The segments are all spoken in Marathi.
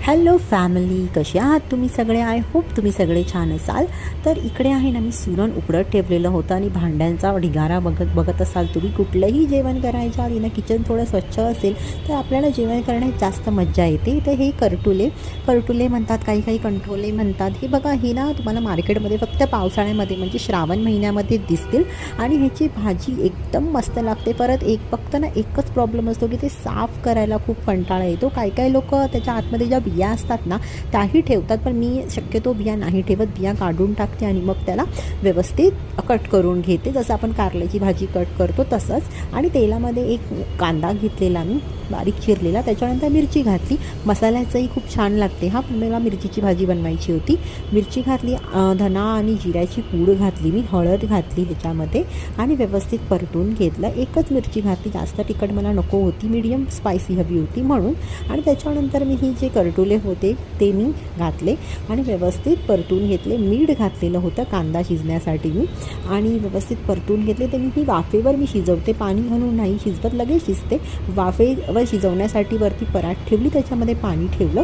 हॅलो फॅमिली, कसे आहात तुम्ही सगळे? आय होप तुम्ही सगळे छान असाल. तर इकडे आहे ना, मी सुरण उकडत ठेवलेलं होतं आणि भांड्यांचा ढिगारा बघत असाल तुम्ही. कुठलंही जेवण करायच्या आधी ना किचन थोडं स्वच्छ असेल तर आपल्याला जेवण करण्यात जास्त मज्जा येते. तर हे करटुले म्हणतात, काही कंठोले म्हणतात. हे बघा, हे ना तुम्हाला मार्केटमध्ये फक्त पावसाळ्यामध्ये म्हणजे श्रावण महिन्यामध्ये दिसतील आणि ह्याची भाजी एकदम मस्त लागते. परत फक्त ना एकच प्रॉब्लेम असतो की ते साफ करायला खूप कंटाळा येतो. काही लोक त्याच्या आतमध्ये ज्या बिया असतात ना त्याही ठेवतात, पण मी शक्यतो बिया नाही ठेवत. बिया काढून टाकते आणि मग त्याला व्यवस्थित कट करून घेते, जसं आपण कारल्याची भाजी कट करतो तसंच. आणि तेलामध्ये एक कांदा घेतलेला मी बारीक चिरलेला, त्याच्यानंतर मिरची घातली. मसाल्याचंही खूप छान लागते. मला मिरचीची भाजी बनवायची होती. मिरची घातली, धना आणि जिऱ्याची पूड घातली, मी हळद घातली ह्याच्यामध्ये आणि व्यवस्थित परतून घेतलं. एकच मिरची घातली, जास्त तिखट मला नको होती, मीडियम स्पायसी हवी होती म्हणून. आणि त्याच्यानंतर मी ही जे करटुले होते ते मी घातले आणि व्यवस्थित परतून घेतले. मीठ घातलेलं होतं कांदा शिजण्यासाठी मी, आणि व्यवस्थित परतून घेतले. ते मी वाफेवर शिजवते, पाणी घालून नाही शिजवत, लगेच शिजते. वाफेवर शिजवण्यासाठी वरती परात ठेवली, त्याच्यामध्ये पाणी ठेवलं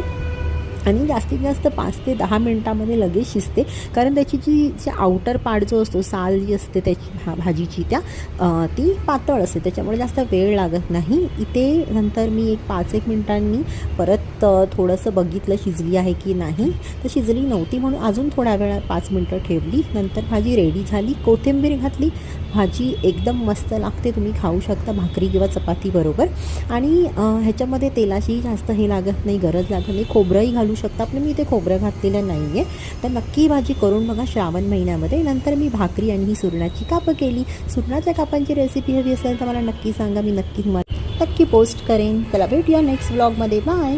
आणि जास्तीत जास्त 5 ते 10 मिनटामध्ये लगेच शिजते. कारण त्याची जी आउटर पार्ट जो असतो, साल जी असते त्याची भाजीची ती पातळ असते, त्याच्यामुळे जास्त वेळ लागत नाही. इथे नंतर मी 5-1 मिनिटांनी परत थोडंसं बघितलं शिजली आहे की नाही, तर शिजली नव्हती म्हणून अजून थोडा वेळ 5 मिनटं ठेवली. नंतर भाजी रेडी झाली, कोथिंबीर घातली. भाजी एकदम मस्त लागते, तुम्ही खाऊ शकता भाकरी किंवा चपाती बरोबर. आणि ह्याच्यामध्ये तेलाची जास्त लागत नाही, गरज लागत नाही. खोबरंही घालू शकता, पण मी इथे खोबरं घातलेलं नाही आहे. तर नक्की भाजी करून बघा श्रावण महिन्यामध्ये. नंतर मी भाकरी आणि ही सुरणाची कापं केली. सुरणाच्या कापांची रेसिपी हवी असेल तर मला नक्की सांगा, मी नक्की पोस्ट करेन. चला भेटूया नेक्स्ट व्लॉगमध्ये. बाय.